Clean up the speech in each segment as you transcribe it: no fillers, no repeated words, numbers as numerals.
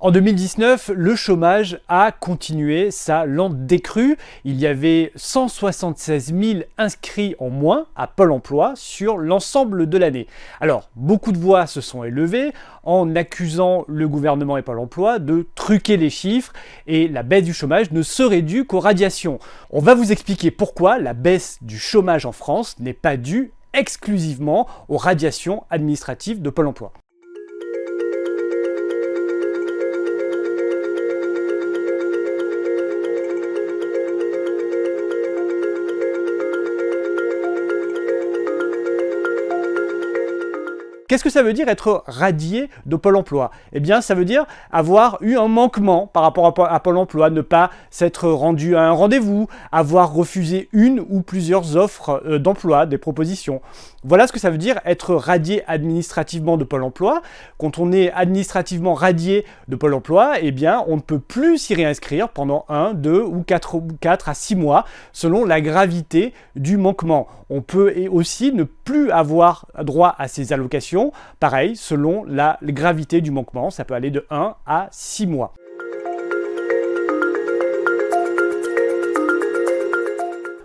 En 2019, le chômage a continué sa lente décrue. Il y avait 176 000 inscrits en moins à Pôle emploi sur l'ensemble de l'année. Alors, beaucoup de voix se sont élevées en accusant le gouvernement et Pôle emploi de truquer les chiffres et la baisse du chômage ne serait due qu'aux radiations. On va vous expliquer pourquoi la baisse du chômage en France n'est pas due exclusivement aux radiations administratives de Pôle emploi. Qu'est-ce que ça veut dire être radié de Pôle emploi? Eh bien, ça veut dire avoir eu un manquement par rapport à Pôle emploi, ne pas s'être rendu à un rendez-vous, avoir refusé une ou plusieurs offres d'emploi, des propositions. Voilà ce que ça veut dire être radié administrativement de Pôle emploi. Quand on est administrativement radié de Pôle emploi, eh bien, on ne peut plus s'y réinscrire pendant 1, 2 ou 4 à 6 mois, selon la gravité du manquement. On peut aussi ne plus avoir droit à ces allocations. Pareil, selon la gravité du manquement, ça peut aller de 1 à 6 mois.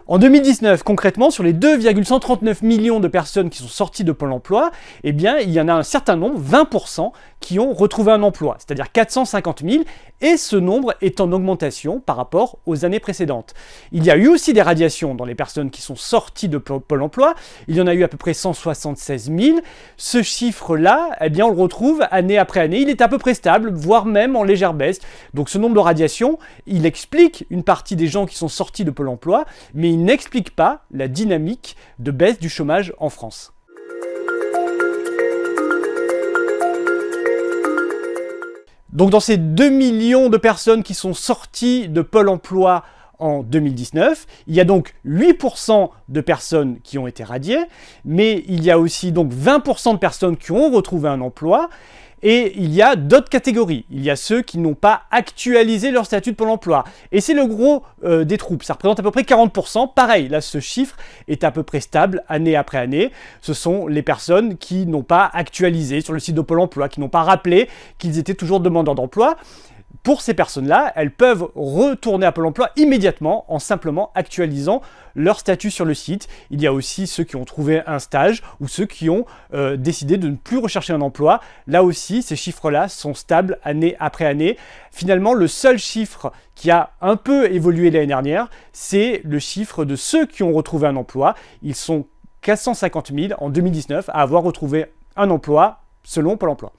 En 2019, concrètement, sur les 2,139 millions de personnes qui sont sorties de Pôle emploi, eh bien, il y en a un certain nombre, 20%, qui ont retrouvé un emploi, c'est-à-dire 450 000, et ce nombre est en augmentation par rapport aux années précédentes. Il y a eu aussi des radiations dans les personnes qui sont sorties de Pôle emploi, il y en a eu à peu près 176 000. Ce chiffre-là, eh bien, on le retrouve année après année, il est à peu près stable, voire même en légère baisse. Donc ce nombre de radiations, il explique une partie des gens qui sont sortis de Pôle emploi, mais il n'explique pas la dynamique de baisse du chômage en France. Donc dans ces 2 millions de personnes qui sont sorties de Pôle emploi en 2019, il y a donc 8% de personnes qui ont été radiées, mais il y a aussi donc 20% de personnes qui ont retrouvé un emploi. Et il y a d'autres catégories. Il y a ceux qui n'ont pas actualisé leur statut de Pôle emploi. Et c'est le gros des troupes. Ça représente à peu près 40%. Pareil, là, ce chiffre est à peu près stable année après année. Ce sont les personnes qui n'ont pas actualisé sur le site de Pôle emploi, qui n'ont pas rappelé qu'ils étaient toujours demandeurs d'emploi. Pour ces personnes-là, elles peuvent retourner à Pôle emploi immédiatement en simplement actualisant leur statut sur le site. Il y a aussi ceux qui ont trouvé un stage ou ceux qui ont décidé de ne plus rechercher un emploi. Là aussi, ces chiffres-là sont stables année après année. Finalement, le seul chiffre qui a un peu évolué l'année dernière, c'est le chiffre de ceux qui ont retrouvé un emploi. Ils sont 450 000 en 2019 à avoir retrouvé un emploi selon Pôle emploi.